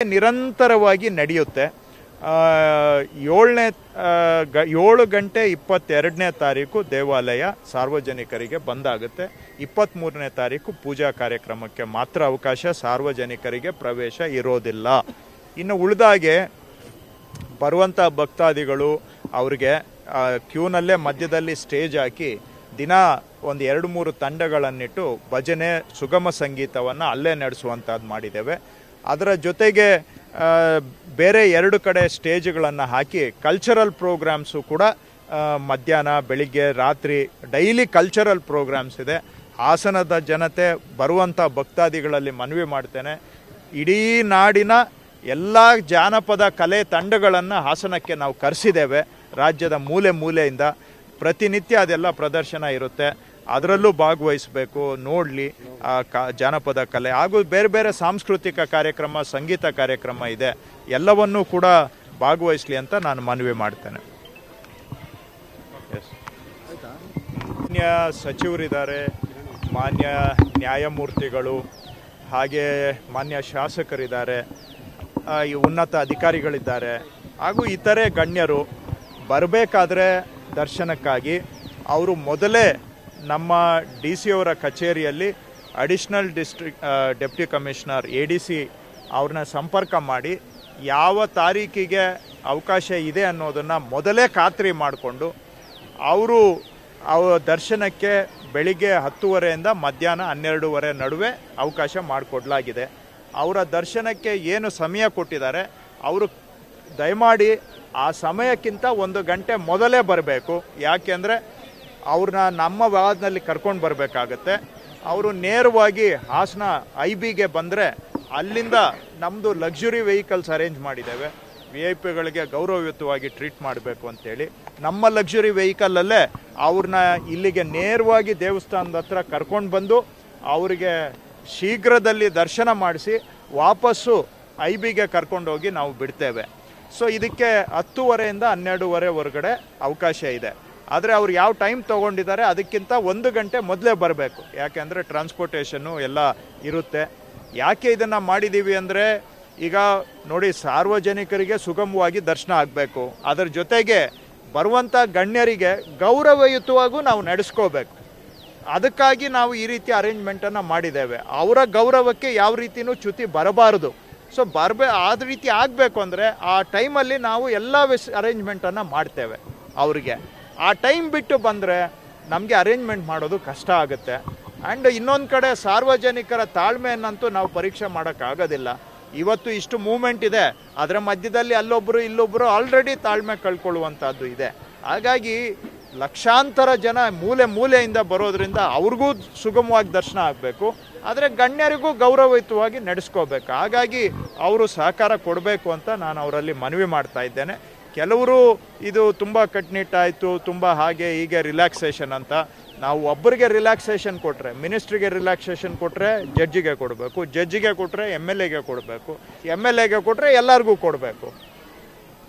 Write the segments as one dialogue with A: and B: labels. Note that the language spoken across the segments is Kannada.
A: ನಿರಂತರವಾಗಿ ನಡೆಯುತ್ತೆ. 7 ಗಂಟೆ 22ನೇ ತಾರೀಕು ದೇವಾಲಯ ಸಾರ್ವಜನಿಕರಿಗೆ ಬಂದಾಗುತ್ತೆ. 23ನೇ ತಾರೀಕು ಪೂಜಾ ಕಾರ್ಯಕ್ರಮಕ್ಕೆ ಮಾತ್ರ ಅವಕಾಶ, ಸಾರ್ವಜನಿಕರಿಗೆ ಪ್ರವೇಶ ಇರೋದಿಲ್ಲ. ಇನ್ನು ಉಳಿದಾಗೆ ಬರುವಂಥ ಭಕ್ತಾದಿಗಳು ಅವ್ರಿಗೆ ಕ್ಯೂನಲ್ಲೇ ಮಧ್ಯದಲ್ಲಿ ಸ್ಟೇಜ್ ಹಾಕಿ ದಿನ ಒಂದು 2-3 ತಂಡಗಳನ್ನಿಟ್ಟು ಭಜನೆ ಸುಗಮ ಸಂಗೀತವನ್ನು ಅಲ್ಲೇ ನಡೆಸುವಂಥದ್ದು ಮಾಡಿದ್ದೇವೆ. ಅದರ ಜೊತೆಗೆ ಬೇರೆ 2 ಕಡೆ ಸ್ಟೇಜ್ಗಳನ್ನು ಹಾಕಿ ಕಲ್ಚರಲ್ ಪ್ರೋಗ್ರಾಮ್ಸು ಕೂಡ ಮಧ್ಯಾಹ್ನ ಬೆಳಿಗ್ಗೆ ರಾತ್ರಿ ಡೈಲಿ ಕಲ್ಚರಲ್ ಪ್ರೋಗ್ರಾಮ್ಸ್ ಇದೆ. ಹಾಸನದ ಜನತೆ ಬರುವಂಥ ಭಕ್ತಾದಿಗಳಲ್ಲಿ ಮನವಿ ಮಾಡ್ತೇನೆ, ಇಡೀ ನಾಡಿನ ಎಲ್ಲ ಜಾನಪದ ಕಲೆ ತಂಡಗಳನ್ನು ಹಾಸನಕ್ಕೆ ನಾವು ಕರೆಸಿದ್ದೇವೆ. ರಾಜ್ಯದ ಮೂಲೆ ಮೂಲೆಯಿಂದ ಪ್ರತಿನಿತ್ಯ ಅದೆಲ್ಲ ಪ್ರದರ್ಶನ ಇರುತ್ತೆ, ಅದರಲ್ಲೂ ಭಾಗವಹಿಸಬೇಕು, ನೋಡಲಿ ಜಾನಪದ ಕಲೆ ಹಾಗೂ ಬೇರೆ ಬೇರೆ ಸಾಂಸ್ಕೃತಿಕ ಕಾರ್ಯಕ್ರಮ, ಸಂಗೀತ ಕಾರ್ಯಕ್ರಮ ಇದೆ, ಎಲ್ಲವನ್ನೂ ಕೂಡ ಭಾಗವಹಿಸಲಿ ಅಂತ ನಾನು ಮನವಿ ಮಾಡ್ತೇನೆ. ಮಾನ್ಯ ಸಚಿವರಿದ್ದಾರೆ, ಮಾನ್ಯ ನ್ಯಾಯಮೂರ್ತಿಗಳು, ಹಾಗೆ ಮಾನ್ಯ ಶಾಸಕರಿದ್ದಾರೆ, ಈ ಉನ್ನತ ಅಧಿಕಾರಿಗಳಿದ್ದಾರೆ ಹಾಗೂ ಇತರೆ ಗಣ್ಯರು ಬರಬೇಕಾದ್ರೆ ದರ್ಶನಕ್ಕಾಗಿ ಅವರು ಮೊದಲೇ ನಮ್ಮ DC ಅವರ ಕಚೇರಿಯಲ್ಲಿ ಅಡಿಷನಲ್ ಡೆಪ್ಟಿ ಕಮಿಷನರ್ ADC ಅವ್ರನ್ನ ಸಂಪರ್ಕ ಮಾಡಿ ಯಾವ ತಾರೀಕಿಗೆ ಅವಕಾಶ ಇದೆ ಅನ್ನೋದನ್ನು ಮೊದಲೇ ಖಾತ್ರಿ ಮಾಡಿಕೊಂಡು ಅವರು ದರ್ಶನಕ್ಕೆ ಬೆಳಿಗ್ಗೆ 10:30ಯಿಂದ ಮಧ್ಯಾಹ್ನ 12:30 ನಡುವೆ ಅವಕಾಶ ಮಾಡಿಕೊಡ್ಲಾಗಿದೆ. ಅವರ ದರ್ಶನಕ್ಕೆ ಏನು ಸಮಯ ಕೊಟ್ಟಿದ್ದಾರೆ ಅವರು ದಯಮಾಡಿ ಆ ಸಮಯಕ್ಕಿಂತ 1 ಗಂಟೆ ಮೊದಲೇ ಬರಬೇಕು. ಯಾಕೆಂದರೆ ಅವ್ರನ್ನ ನಮ್ಮ ವಾಹನದಲ್ಲಿ ಕರ್ಕೊಂಡು ಬರಬೇಕಾಗತ್ತೆ. ಅವರು ನೇರವಾಗಿ ಹಾಸನ IBಗೆ ಬಂದರೆ ಅಲ್ಲಿಂದ ನಮ್ಮದು ಲಕ್ಸುರಿ ವೆಹಿಕಲ್ಸ್ ಅರೇಂಜ್ ಮಾಡಿದ್ದೇವೆ. VIP ಗಳಿಗೆ ಗೌರವಯುತವಾಗಿ ಟ್ರೀಟ್ ಮಾಡಬೇಕು ಅಂತೇಳಿ ನಮ್ಮ ಲಕ್ಸುರಿ ವೆಹಿಕಲಲ್ಲೇ ಅವ್ರನ್ನ ಇಲ್ಲಿಗೆ ನೇರವಾಗಿ ದೇವಸ್ಥಾನದ ಹತ್ರ ಕರ್ಕೊಂಡು ಬಂದು ಅವರಿಗೆ ಶೀಘ್ರದಲ್ಲಿ ದರ್ಶನ ಮಾಡಿಸಿ ವಾಪಸ್ಸು IBಗೆ ಕರ್ಕೊಂಡೋಗಿ ನಾವು ಬಿಡ್ತೇವೆ. ಸೊ ಇದಕ್ಕೆ 10:30ಯಿಂದ 12:30 ಹೊರಗಡೆ ಅವಕಾಶ ಇದೆ. ಆದರೆ ಅವ್ರು ಯಾವ ಟೈಮ್ ತೊಗೊಂಡಿದ್ದಾರೆ ಅದಕ್ಕಿಂತ 1 ಗಂಟೆ ಮೊದಲೇ ಬರಬೇಕು. ಯಾಕೆಂದರೆ ಟ್ರಾನ್ಸ್ಪೋರ್ಟೇಷನ್ನು ಎಲ್ಲ ಇರುತ್ತೆ. ಯಾಕೆ ಇದನ್ನು ಮಾಡಿದ್ದೀವಿ ಅಂದರೆ ಈಗ ನೋಡಿ, ಸಾರ್ವಜನಿಕರಿಗೆ ಸುಗಮವಾಗಿ ದರ್ಶನ ಆಗಬೇಕು, ಅದರ ಜೊತೆಗೆ ಬರುವಂಥ ಗಣ್ಯರಿಗೆ ಗೌರವಯುತವಾಗೂ ನಾವು ನಡೆಸ್ಕೋಬೇಕು. ಅದಕ್ಕಾಗಿ ನಾವು ಈ ರೀತಿ ಅರೇಂಜ್ಮೆಂಟನ್ನು ಮಾಡಿದ್ದೇವೆ. ಅವರ ಗೌರವಕ್ಕೆ ಯಾವ ರೀತಿಯೂ ಚ್ಯುತಿ ಬರಬಾರದು. ಸೊ ಆ ರೀತಿ ಆಗಬೇಕು ಅಂದರೆ ಆ ಟೈಮಲ್ಲಿ ನಾವು ಎಲ್ಲ ಅರೇಂಜ್ಮೆಂಟನ್ನು ಮಾಡ್ತೇವೆ. ಅವರಿಗೆ ಆ ಟೈಮ್ ಬಿಟ್ಟು ಬಂದರೆ ನಮಗೆ ಅರೇಂಜ್ಮೆಂಟ್ ಮಾಡೋದು ಕಷ್ಟ ಆಗುತ್ತೆ. ಆ್ಯಂಡ್ ಇನ್ನೊಂದು ಕಡೆ ಸಾರ್ವಜನಿಕರ ತಾಳ್ಮೆಯನ್ನಂತೂ ನಾವು ಪರೀಕ್ಷೆ ಮಾಡೋಕ್ಕಾಗೋದಿಲ್ಲ. ಇವತ್ತು ಇಷ್ಟು ಮೂವ್ಮೆಂಟ್ ಇದೆ, ಅದರ ಮಧ್ಯದಲ್ಲಿ ಅಲ್ಲೊಬ್ಬರು ಇಲ್ಲೊಬ್ಬರು ಆಲ್ರೆಡಿ ತಾಳ್ಮೆ ಕಳ್ಕೊಳ್ಳುವಂಥದ್ದು ಇದೆ. ಹಾಗಾಗಿ ಲಕ್ಷಾಂತರ ಜನ ಮೂಲೆ ಮೂಲೆಯಿಂದ ಬರೋದ್ರಿಂದ ಅವ್ರಿಗೂ ಸುಗಮವಾಗಿ ದರ್ಶನ ಆಗಬೇಕು, ಆದರೆ ಗಣ್ಯರಿಗೂ ಗೌರವಯುತವಾಗಿ ನಡೆಸ್ಕೋಬೇಕು. ಹಾಗಾಗಿ ಅವರು ಸಹಕಾರ ಕೊಡಬೇಕು ಅಂತ ನಾನು ಅವರಲ್ಲಿ ಮನವಿ ಮಾಡ್ತಾ ಇದ್ದೇನೆ. ಕೆಲವರು ಇದು ತುಂಬ ಕಟ್ನಿಟ್ಟಾಯಿತು, ತುಂಬ ಹಾಗೆ ಹೀಗೆ ರಿಲ್ಯಾಕ್ಸೇಷನ್ ಅಂತ. ನಾವು ಒಬ್ಬರಿಗೆ ರಿಲ್ಯಾಕ್ಸೇಷನ್ ಕೊಟ್ಟರೆ, ಮಿನಿಸ್ಟ್ರಿಗೆ ರಿಲ್ಯಾಕ್ಸೇಷನ್ ಕೊಟ್ಟರೆ ಜಡ್ಜಿಗೆ ಕೊಡಬೇಕು, ಜಡ್ಜಿಗೆ ಕೊಟ್ಟರೆ MLAಗೆ ಕೊಡಬೇಕು, MLAಗೆ ಕೊಟ್ಟರೆ ಎಲ್ಲರಿಗೂ ಕೊಡಬೇಕು.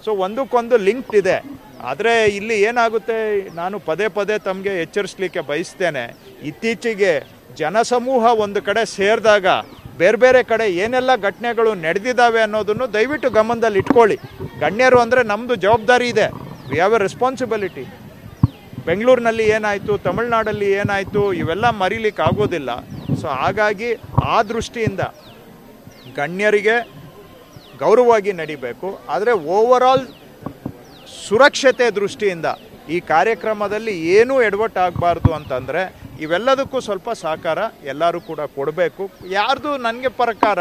A: ಸೊ ಒಂದಕ್ಕೊಂದು ಲಿಂಕ್ಡ್ ಇದೆ. ಆದರೆ ಇಲ್ಲಿ ಏನಾಗುತ್ತೆ, ನಾನು ಪದೇ ಪದೇ ತಮಗೆ ಎಚ್ಚರಿಸಲಿಕ್ಕೆ ಬಯಸ್ತೇನೆ, ಇತ್ತೀಚೆಗೆ ಜನಸಮೂಹ ಒಂದು ಕಡೆ ಸೇರಿದಾಗ ಬೇರೆ ಬೇರೆ ಕಡೆ ಏನೆಲ್ಲ ಘಟನೆಗಳು ನಡೆದಿದ್ದಾವೆ ಅನ್ನೋದನ್ನು ದಯವಿಟ್ಟು ಗಮನದಲ್ಲಿ ಇಟ್ಕೊಳ್ಳಿ. ಗಣ್ಯರು ಅಂದರೆ ನಮ್ಮದು ಜವಾಬ್ದಾರಿ ಇದೆ, ವಿ ಹ್ಯಾವ್ ಎ ರೆಸ್ಪಾನ್ಸಿಬಿಲಿಟಿ. ಬೆಂಗಳೂರಿನಲ್ಲಿ ಏನಾಯಿತು, ತಮಿಳ್ನಾಡಲ್ಲಿ ಏನಾಯಿತು, ಇವೆಲ್ಲ ಮರೀಲಿಕ್ಕೆ ಆಗೋದಿಲ್ಲ. ಸೊ ಹಾಗಾಗಿ ಆ ದೃಷ್ಟಿಯಿಂದ ಗಣ್ಯರಿಗೆ ಗೌರವವಾಗಿ ನಡಿಬೇಕು. ಆದರೆ ಓವರಾಲ್ ಸುರಕ್ಷತೆ ದೃಷ್ಟಿಯಿಂದ ಈ ಕಾರ್ಯಕ್ರಮದಲ್ಲಿ ಏನೂ ಎಡವಟ್ಟಾಗಬಾರ್ದು ಅಂತಂದರೆ ಇವೆಲ್ಲದಕ್ಕೂ ಸ್ವಲ್ಪ ಸಹಕಾರ ಎಲ್ಲರೂ ಕೂಡ ಕೊಡಬೇಕು. ಯಾರ್ದು ನನಗೆ ಪ್ರಕಾರ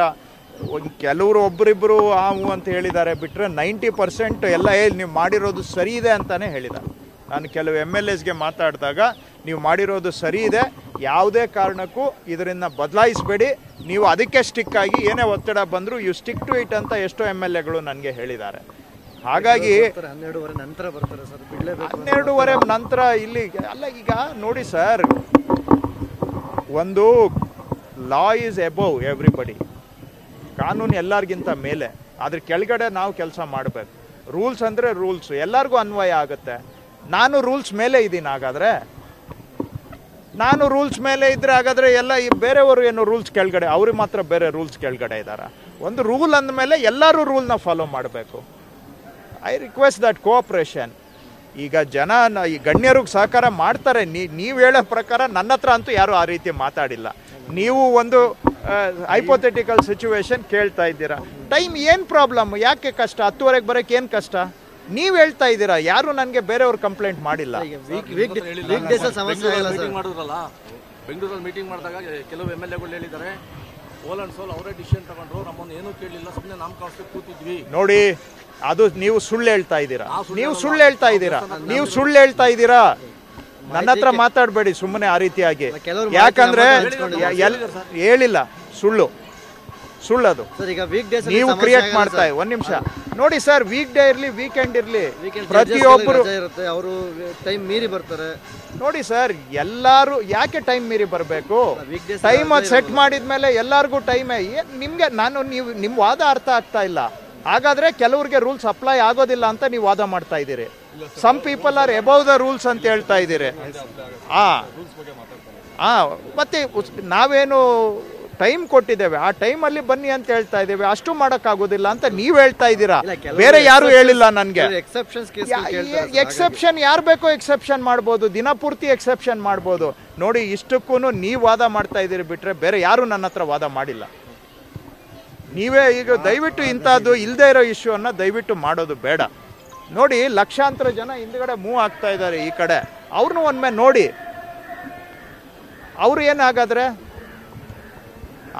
A: ಕೆಲವರು ಒಬ್ಬರಿಬ್ಬರು ಆವು ಅಂತ ಹೇಳಿದ್ದಾರೆ ಬಿಟ್ಟರೆ 90% ಎಲ್ಲ ನೀವು ಮಾಡಿರೋದು ಸರಿ ಇದೆ ಅಂತಲೇ ಹೇಳಿದ್ದಾರೆ. ನಾನು ಕೆಲವು MLAಸ್ಗೆ ಮಾತಾಡಿದಾಗ ನೀವು ಮಾಡಿರೋದು ಸರಿ ಇದೆ, ಯಾವುದೇ ಕಾರಣಕ್ಕೂ ಇದರಿಂದ ಬದಲಾಯಿಸಬೇಡಿ, ನೀವು ಅದಕ್ಕೆ ಸ್ಟಿಕ್ ಆಗಿ ಏನೇ ಒತ್ತಡ ಬಂದರೂ ಯು ಸ್ಟಿಕ್ ಟು ಇಟ್ ಅಂತ ಎಷ್ಟೋ MLAಗಳು ನನಗೆ ಹೇಳಿದ್ದಾರೆ. ಹಾಗಾಗಿ
B: 12:30 ನಂತರ ಬರ್ತಾರೆ ಸರ್,
A: 12:30 ನಂತರ ಇಲ್ಲಿ ಅಲ್ಲ. ಈಗ ನೋಡಿ ಸರ್, ಒಂದು ಲಾ ಈಸ್ ಎಬೋವ್ ಎವ್ರಿಬಡಿ, ಕಾನೂನು ಎಲ್ಲರಿಗಿಂತ ಮೇಲೆ, ಅದ್ರ ಕೆಳಗಡೆ ನಾವು ಕೆಲಸ ಮಾಡಬೇಕು. ರೂಲ್ಸ್ ಅಂದರೆ ರೂಲ್ಸು ಎಲ್ಲರಿಗೂ ಅನ್ವಯ ಆಗುತ್ತೆ. ನಾನು ರೂಲ್ಸ್ ಮೇಲೆ ಇದ್ದೀನಿ. ಹಾಗಾದರೆ ನಾನು ರೂಲ್ಸ್ ಮೇಲೆ ಇದ್ರೆ ಹಾಗಾದರೆ ಎಲ್ಲ ಈ ಬೇರೆಯವರು ಏನು ರೂಲ್ಸ್ ಕೆಳಗಡೆ ಅವ್ರಿಗೆ ಮಾತ್ರ ಬೇರೆ ರೂಲ್ಸ್ ಕೆಳಗಡೆ ಇದ್ದಾರೆ. ಒಂದು ರೂಲ್ ಅಂದಮೇಲೆ ಎಲ್ಲರೂ ರೂಲ್ನ ಫಾಲೋ ಮಾಡಬೇಕು. I request that cooperation. ಈಗ ಜನ ಈ ಗಣ್ಯರಿಗೆ ಸಹಕಾರ ಮಾಡ್ತಾರೆ. ನೀವು ಹೇಳೋ ಪ್ರಕಾರ ನನ್ನ ಹತ್ರ ಅಂತೂ ಯಾರೂ ಆ ರೀತಿ ಮಾತಾಡಿಲ್ಲ. ನೀವು ಒಂದು ಹೈಪೋಥೆಟಿಕಲ್ ಸಿಚುವೇಶನ್ ಕೇಳ್ತಾ ಇದ್ದೀರಾ. ಟೈಮ್ ಏನು ಪ್ರಾಬ್ಲಮ್, ಯಾಕೆ ಕಷ್ಟ? 10:30 ಬರೋಕ್ಕೆ ಏನು ಕಷ್ಟ? ನೀವು ಹೇಳ್ತಾ ಇದ್ದೀರಾ, ಯಾರು ನನಗೆ ಬೇರೆಯವ್ರು ಕಂಪ್ಲೇಂಟ್ ಮಾಡಿಲ್ಲ.
C: ಬೆಂಗಳೂರಲ್ಲಿ ಮೀಟಿಂಗ್ ಮಾಡಿದಾಗ ಕೆಲವು MLAಗಳು ಹೇಳಿದ್ದಾರೆ, ಓಲ್ ಅಂಡ್ ಸೋಲ್ ಅವರೇ ಡಿಸಿಷನ್ ತಗೊಂಡ್ರು, ನಮ್ಮನ್ನು ಏನೂ ಕೇಳಲಿಲ್ಲ, ಸುಮ್ಮನೆ ನಮ್ಮ ಕಾಸ್ಟ್ ಕೂತಿದ್ವಿ.
A: ನೋಡಿ, ಅದು ನೀವು ಸುಳ್ಳು ಹೇಳ್ತಾ ಇದ್ದೀರಾ. ನೀವು ಸುಳ್ಳು ಹೇಳ್ತಾ ಇದ್ದೀರಾ. ನನ್ನ ಹತ್ರ ಮಾತಾಡಬೇಡಿ ಸುಮ್ಮನೆ ಆ ರೀತಿಯಾಗಿ. ಯಾಕಂದ್ರೆ ಹೇಳಿಲ್ಲ, ಸುಳ್ಳದು ನೀವು ಕ್ರಿಯೇಟ್ ಮಾಡ್ತಾ. ಒಂದ್ ನಿಮಿಷ ನೋಡಿ ಸರ್, ವೀಕ್ ಡೇ ಇರ್ಲಿ ವೀಕೆಂಡ್ ಇರ್ಲಿ, ಪ್ರತಿಯೊಬ್ಬರು
B: ಅವರು ಟೈಮ್ ಮೀರಿ ಬರ್ತಾರೆ.
A: ನೋಡಿ ಸರ್, ಎಲ್ಲಾರು ಯಾಕೆ ಟೈಮ್ ಮೀರಿ ಬರಬೇಕು? ಟೈಮ್ ಅದು ಸೆಟ್ ಮಾಡಿದ್ಮೇಲೆ ಎಲ್ಲಾರ್ಗೂ ಟೈಮೇ. ನಿಮ್ಗೆ ನೀವು ನಿಮ್ಮ ವಾದ ಅರ್ಥ ಆಗ್ತಾ ಇಲ್ಲ. ಹಾಗಾದ್ರೆ ಕೆಲವ್ರಿಗೆ ರೂಲ್ಸ್ ಅಪ್ಲೈ ಆಗೋದಿಲ್ಲ ಅಂತ ನೀವು ವಾದ ಮಾಡ್ತಾ ಇದ್ದೀರಿ. Some people are above the rules ಅಂತ ಹೇಳ್ತಾ ಇದ್ದೀರಿ. ಮತ್ತೆ ನಾವೇನು ಟೈಮ್ ಕೊಟ್ಟಿದ್ದೇವೆ, ಆ ಟೈಮಲ್ಲಿ ಬನ್ನಿ ಅಂತ ಹೇಳ್ತಾ ಇದ್ದೇವೆ. ಅಷ್ಟು ಮಾಡೋಕ್ಕಾಗೋದಿಲ್ಲ ಅಂತ ನೀವು ಹೇಳ್ತಾ ಇದ್ದೀರಾ, ಬೇರೆ ಯಾರು ಹೇಳಿಲ್ಲ ನನಗೆ. ಎಕ್ಸೆಪ್ಷನ್ ಯಾರು ಬೇಕೋ ಎಕ್ಸೆಪ್ಷನ್ ಮಾಡ್ಬೋದು, ದಿನಪೂರ್ತಿ ಎಕ್ಸೆಪ್ಷನ್ ಮಾಡ್ಬೋದು. ನೋಡಿ, ಇಷ್ಟಕ್ಕೂ ನೀವು ವಾದ ಮಾಡ್ತಾ ಇದ್ದೀರಿ ಬಿಟ್ರೆ ಬೇರೆ ಯಾರು ನನ್ನ ಹತ್ರ ವಾದ ಮಾಡಿಲ್ಲ. ನೀವೇ ಈಗ ದಯವಿಟ್ಟು ಇಂಥದ್ದು ಇಲ್ಲದೆ ಇರೋ ಇಶ್ಯೂವನ್ನು ದಯವಿಟ್ಟು ಮಾಡೋದು ಬೇಡ. ನೋಡಿ, ಲಕ್ಷಾಂತರ ಜನ ಹಿಂದ್ಗಡೆ ಮೂವ್ ಆಗ್ತಾ ಇದ್ದಾರೆ ಈ ಕಡೆ, ಅವ್ರನ್ನೂ ಒಮ್ಮೆ ನೋಡಿ. ಅವರು ಏನಾಗಾದ್ರೆ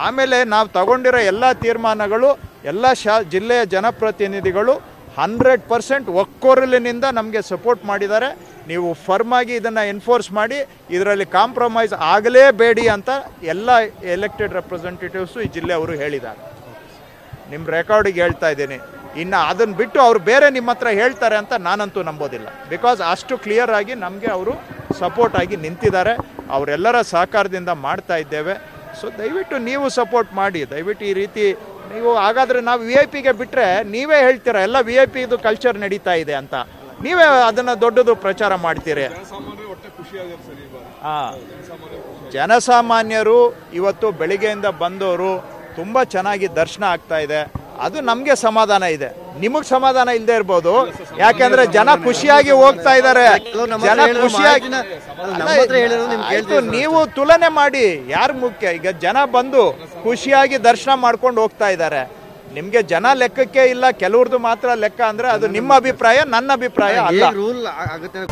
A: ಆಮೇಲೆ ನಾವು ತಗೊಂಡಿರೋ ಎಲ್ಲ ತೀರ್ಮಾನಗಳು ಎಲ್ಲ ಜಿಲ್ಲೆಯ ಜನಪ್ರತಿನಿಧಿಗಳು 100% ಒಕ್ಕೊರಲಿನಿಂದ ನಮಗೆ ಸಪೋರ್ಟ್ ಮಾಡಿದ್ದಾರೆ. ನೀವು ಫರ್ಮ್ ಆಗಿ ಇದನ್ನು ಎನ್ಫೋರ್ಸ್ ಮಾಡಿ, ಇದರಲ್ಲಿ ಕಾಂಪ್ರಮೈಸ್ ಆಗಲೇಬೇಡಿ ಅಂತ ಎಲ್ಲ ಎಲೆಕ್ಟೆಡ್ ರೆಪ್ರೆಸೆಂಟೇಟಿವ್ಸು ಈ ಜಿಲ್ಲೆಯವರು ಹೇಳಿದ್ದಾರೆ. ನಿಮ್ಮ ರೆಕಾರ್ಡಿಗೆ ಹೇಳ್ತಾ ಇದ್ದೀನಿ. ಇನ್ನು ಅದನ್ನು ಬಿಟ್ಟು ಅವರು ಬೇರೆ ನಿಮ್ಮ ಹತ್ರ ಹೇಳ್ತಾರೆ ಅಂತ ನಾನಂತೂ ನಂಬೋದಿಲ್ಲ. ಬಿಕಾಸ್ ಅಷ್ಟು ಕ್ಲಿಯರ್ ಆಗಿ ನಮಗೆ ಅವರು ಸಪೋರ್ಟ್ ಆಗಿ ನಿಂತಿದ್ದಾರೆ. ಅವರೆಲ್ಲರ ಸಹಕಾರದಿಂದ ಮಾಡ್ತಾ ಇದ್ದೇವೆ. ಸೊ ದಯವಿಟ್ಟು ನೀವು ಸಪೋರ್ಟ್ ಮಾಡಿ. ದಯವಿಟ್ಟು ಈ ರೀತಿ ನೀವು ಹಾಗಾದರೆ ನಾವು VIP ಬಿಟ್ಟರೆ ನೀವೇ ಹೇಳ್ತೀರಾ ಎಲ್ಲ VIP ಇದು ಕಲ್ಚರ್ ನಡೀತಾ ಇದೆ ಅಂತ. ನೀವೇ ಅದನ್ನು ದೊಡ್ಡದು ಪ್ರಚಾರ ಮಾಡ್ತೀರಿ. ಜನಸಾಮಾನ್ಯರು ಇವತ್ತು ಬೆಳಿಗ್ಗೆಯಿಂದ ಬಂದವರು ತುಂಬ ಚೆನ್ನಾಗಿ ದರ್ಶನ ಆಗ್ತಾ ಇದೆ. ಅದು ನಮಗೆ ಸಮಾಧಾನ ಇದೆ, ನಿಮಗೆ ಸಮಾಧಾನ ಇಲ್ಲದೆ ಇರ್ಬೋದು. ಯಾಕೆಂದ್ರೆ ಜನ ಖುಷಿಯಾಗಿ ಹೋಗ್ತಾ ಇದ್ದಾರೆ. ಜನ ಖುಷಿಯಾಗಿ ನೀವು ತುಲನೆ ಮಾಡಿ ಯಾರು ಮುಖ್ಯ. ಈಗ ಜನ ಬಂದು ಖುಷಿಯಾಗಿ ದರ್ಶನ ಮಾಡ್ಕೊಂಡು ಹೋಗ್ತಾ ಇದ್ದಾರೆ. ನಿಮ್ಗೆ ಜನ ಲೆಕ್ಕಕ್ಕೆ ಇಲ್ಲ, ಕೆಲವ್ರದ್ದು ಮಾತ್ರ ಲೆಕ್ಕ ಅಂದ್ರೆ ಅದು ನಿಮ್ಮ ಅಭಿಪ್ರಾಯ, ನನ್ನ ಅಭಿಪ್ರಾಯ ಅಲ್ಲ.
B: ರೂಲ್ ಆಗುತ್ತೆ.